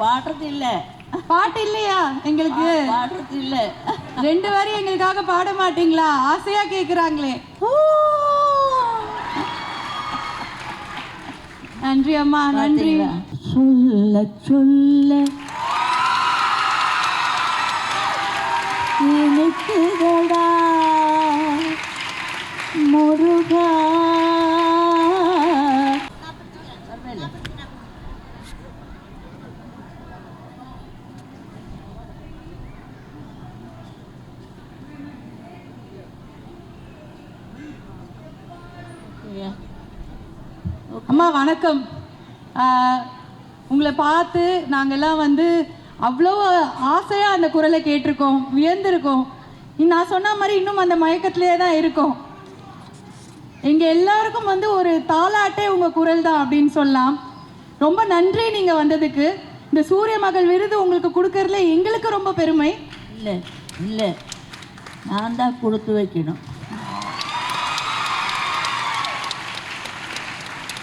பாடுறது இல்லை. பாட்டு இல்லையா எங்களுக்கு? பாடுறது இல்லை. 2 வரி எங்களுக்காக பாட மாட்டீங்களா? ஆசையா கேக்குறாங்களே. நன்றி அம்மா, நன்றி. சொல்ல சொல்ல இனிக்குதடா முருகா. அம்மா வணக்கம். உங்களை பார்த்து நாங்கள்லாம் அவ்வளோ ஆசையாக அந்த குரலை கேட்டிருக்கோம், வியந்திருக்கோம். நான் சொன்ன மாதிரி இன்னும் அந்த மயக்கத்திலே தான் இருக்கோம். எங்கள் எல்லாருக்கும் ஒரு தாலாட்டே உங்கள் குரல் தான் அப்படின்னு சொல்லலாம். ரொம்ப நன்றி நீங்கள் வந்ததுக்கு. இந்த சூரிய மகள் விருது உங்களுக்கு கொடுக்கறதுல எங்களுக்கு ரொம்ப பெருமை. இல்லை இல்லை, நான் தான் கொடுத்து வைக்கணும்.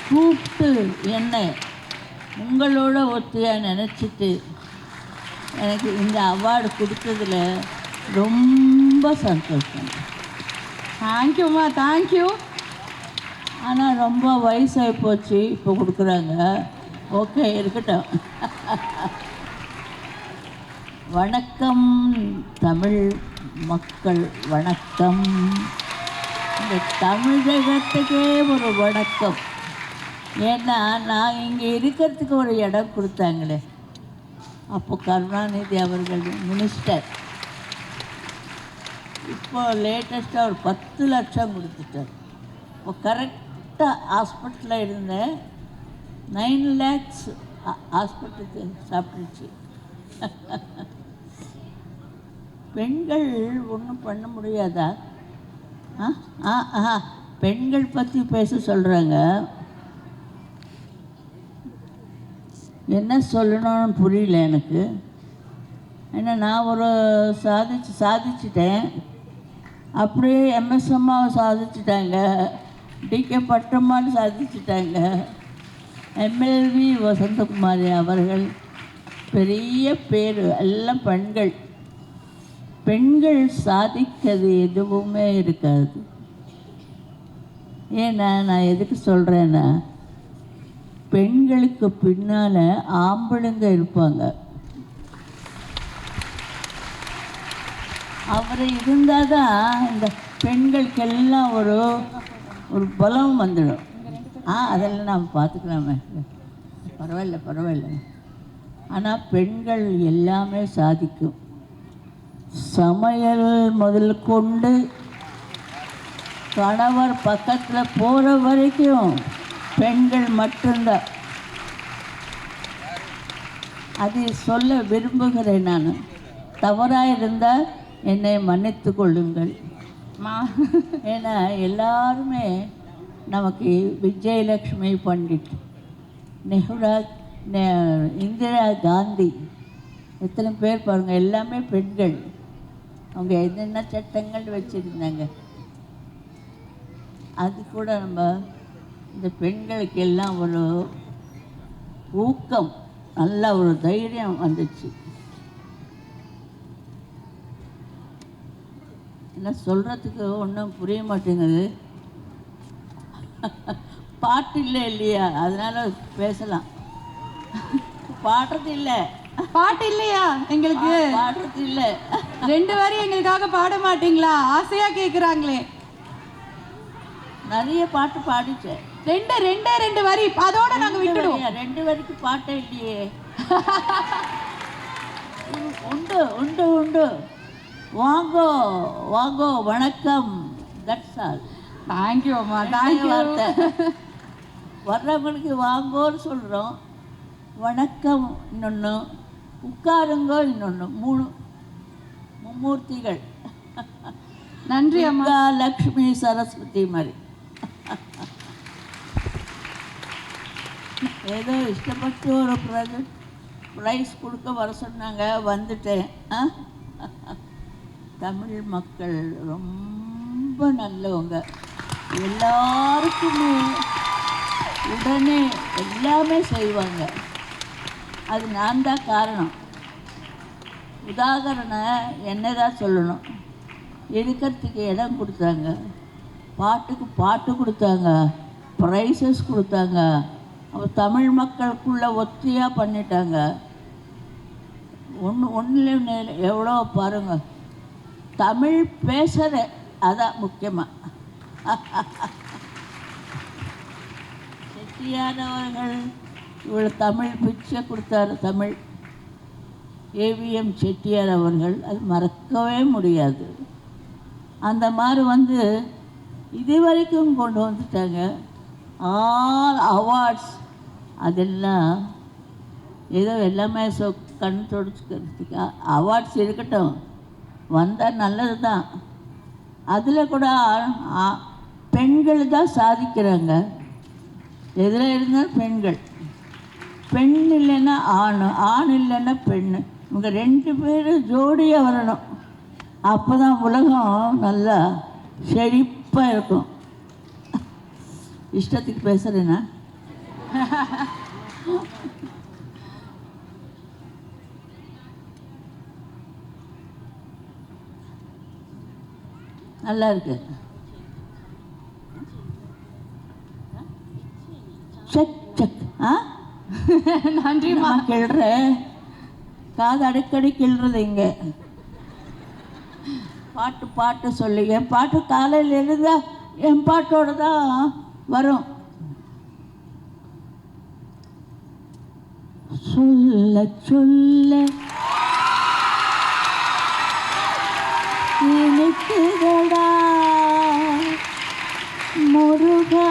கூப்பிட்டு என்னை உங்களோட ஒத்தியாக நினச்சிட்டு எனக்கு இந்த அவார்டு கொடுத்ததில் ரொம்ப சந்தோஷம். தேங்க்யூம்மா, தேங்க்யூ. ஆனால் ரொம்ப வயசாகி போச்சு, இப்போ கொடுக்குறாங்க. ஓகே, இருக்கட்டும். வணக்கம் தமிழ் மக்கள், வணக்கம். இந்த தமிழகத்துக்கே ஒரு வணக்கம். ஏன்னா நான் இங்கே இருக்கிறதுக்கு ஒரு இடம் கொடுத்தாங்களே, அப்போ கருணாநிதி அவர்கள் மினிஸ்டர். இப்போ லேட்டஸ்ட்டாக ஒரு 10 லட்சம் கொடுத்துட்டார். இப்போ கரெக்டாக ஹாஸ்பிட்டலில் இருந்தேன். 9 lakhs ஹாஸ்பிட்டலுக்கு சாப்பிட்டுச்சு. பெண்கள் ஒன்றும் பண்ண முடியாதா? பெண்கள் பற்றி பேச சொல்கிறாங்க. என்ன சொல்லணும்னு புரியல எனக்கு. ஏன்னா நான் ஒரு சாதிச்சிட்டேன். அப்படியே எம்எஸ் அம்மாவை சாதிச்சிட்டாங்க, டிகே பட்டம்மான்னு சாதிச்சிட்டாங்க, எம்எல்வி வசந்தகுமாரி அவர்கள், பெரிய பேர். எல்லாம் பெண்கள். பெண்கள் சாதிக்கிறது எதுவுமே இருக்காது. ஏன்னா நான் எதுக்கு சொல்கிறேன்னா, பெண்களுக்கு பின்னால் ஆம்பளைங்க இருப்பாங்க. அவர் இருந்தால் தான் இந்த பெண்களுக்கெல்லாம் ஒரு பலம் வந்துடும். அதெல்லாம் நாம் பார்த்துக்கலாமே, பரவாயில்ல. ஆனால் பெண்கள் எல்லாமே சாதிக்கும். சமையல் முதல் கொண்டு கணவர் பக்கத்தில் போகிற வரைக்கும் பெண்கள் மட்டும்தான். அதை சொல்ல விரும்புகிறேன். நான் தவறாக இருந்தால் என்னை மன்னித்து கொள்ளுங்கள். ஏன்னா எல்லாருமே நமக்கு விஜயலட்சுமி பண்டிட், இந்திரா காந்தி, எத்தனை பேர் பாருங்கள், எல்லாமே பெண்கள். அவங்க என்னென்ன சட்டங்கள் வச்சுருந்தாங்க, அது கூட நம்ம இந்த பெண்களுக்கு எல்லாம் ஒரு ஊக்கம், நல்ல ஒரு தைரியம் வந்துச்சு. என்ன சொல்கிறதுக்கு ஒன்றும் புரிய மாட்டேங்குது. பாட்டு இல்லை இல்லையா, அதனால் பேசலாம். பாடுறது இல்லை. பாட்டு இல்லையா எங்களுக்கு? பாடுறது இல்லை. 2 வரி எங்களுக்காக பாட மாட்டீங்களா? ஆசையாக கேட்குறாங்களே. நிறைய பாட்டு பாடிச்சேன். 2 வரி அதோட நாங்க விட்டுடுவோம். 2 வரிக்கு பாட்டே இல்லையே. உண்டு உண்டு உண்டு. வாங்கோ வாங்கோ வணக்கம், தட்ஸ் ஆல். தேங்க்யூ அம்மா, தேங்க்யூ. வர்றவங்களுக்கு வாங்கோன்னு சொல்கிறோம், வணக்கம் இன்னொன்று, உட்காருங்கோ இன்னொன்று. 3 மும்மூர்த்திகள். நன்றி அம்மா. லக்ஷ்மி சரஸ்வதி மாதிரி. ஏதோ இஷ்டப்பட்டு ஒரு ப்ரைஸ் கொடுக்க வர சொன்னாங்க, வந்துட்டேன். தமிழ் மக்கள் ரொம்ப நல்லவங்க. எல்லாருக்குமே உடனே எல்லாமே செய்வாங்க. அது நான் தான் காரணம். உதாகரணம் என்ன தான் சொல்லணும். இருக்கிறதுக்கு இடம் கொடுத்தாங்க, பாட்டுக்கு பாட்டு கொடுத்தாங்க, ப்ரைஸஸ் கொடுத்தாங்க. அப்போ தமிழ் மக்களுக்குள்ளே ஒத்தியாக பண்ணிட்டாங்க. ஒன்றுல எவ்வளோ பாருங்க, தமிழ் பேசுகிற அதான் முக்கியமாக. செட்டியானவர்கள் இவ்வளோ தமிழ் பிச்சை கொடுத்தாரு. தமிழ் ஏவிஎம் செட்டியார் அவர்கள், அது மறக்கவே முடியாது. அந்த மாதிரி இது வரைக்கும் கொண்டு வந்துட்டாங்க. ஆல் அவார்ட்ஸ் அதெல்லாம் ஏதோ எல்லாமே கண் தொடச்சிக்கிறதுக்கு அவார்ட்ஸ் இருக்கட்டும், வந்தால் நல்லது தான். அதில் கூட பெண்கள் தான் சாதிக்கிறாங்க. எதில் இருந்தாலும் பெண்கள். பெண் இல்லைன்னா ஆண், ஆண் இல்லைன்னா பெண். இவங்க 2 பேரும் ஜோடியாக வரணும். அப்போ தான் உலகம் நல்லா செழிப்பாக இருக்கும். இஷ்டத்துக்கு பேசுகிறேன்னா நல்லா இருக்கு. Check check. நன்றிம்மா. கிள்றேன், காது அடிக்கடி கிள்றது. இங்கே பாட்டு பாட்டு சொல்லி என் பாட்டு காலையில் எழுதா என் பாட்டோடு தான் வரும். சொல்ல சொல்ல இனிக்குதடா முருகா,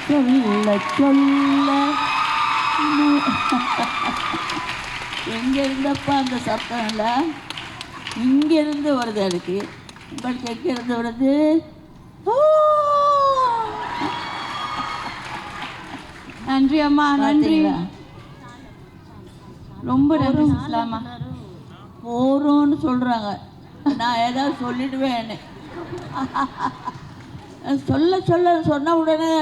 சொல்ல சொல்ல. எங்கே இருந்தப்பா அந்த சத்தம் இல்லை, இங்கேருந்து வருது. எனக்கு உங்களுக்கு எங்கேருந்து வருது? நன்றி அம்மா, நன்றி. ரொம்ப நன்றி சிஸ்லாமா. போகிறோன்னு சொல்கிறாங்க, நான் ஏதாவது சொல்லிடுவேன். சொல்ல சொல்ல சொன்ன உடனே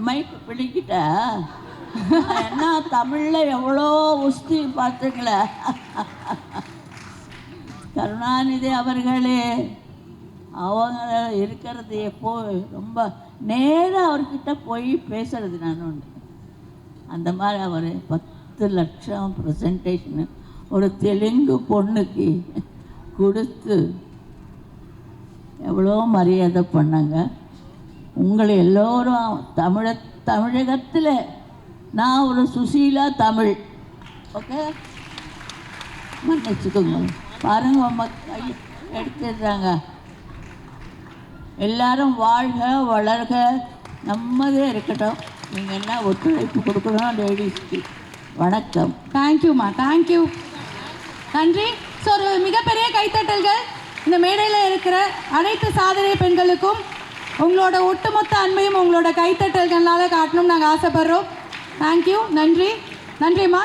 மைக் பிடிக்கிட்ட. என்ன தமிழில் எவ்வளோ உஸ்தி பார்த்துங்களே. கருணாநிதி அவர்களே அவங்க இருக்கிறது எப்போ ரொம்ப நேராக அவர்கிட்ட போய் பேசுறது நான் உண்டு. அந்த மாதிரி அவர் 10 லட்சம் ப்ரெசன்டேஷனு ஒரு தெலுங்கு பொண்ணுக்கு கொடுத்து எவ்வளோ மரியாதை பண்ணாங்க. உங்களை எல்லோரும் தமிழகத்தில் நான் ஒரு சுசீலா தமிழ். ஓகே, மன்னிச்சுக்கோங்க. பாருங்க, கை எடுத்துடுறாங்க. எல்லாரும் வாழ்க வளர்க, நம்மதே இருக்கட்டும். நீங்கள் என்ன ஒத்துழைப்பு கொடுக்கணும் லேடிஸ்க்கு. வணக்கம். தேங்க்யூம்மா, தேங்க்யூ, நன்றி. ஸோ ஒரு மிகப்பெரிய கைத்தட்டல்கள் இந்த மேடையில் இருக்கிற அனைத்து சாதனை பெண்களுக்கும். உங்களோட ஒட்டுமொத்த அன்பையும் உங்களோட கைத்தட்டல்களால் காட்டணும்னு நாங்கள் ஆசைப்படுறோம். தேங்க்யூ, நன்றி. நன்றிம்மா.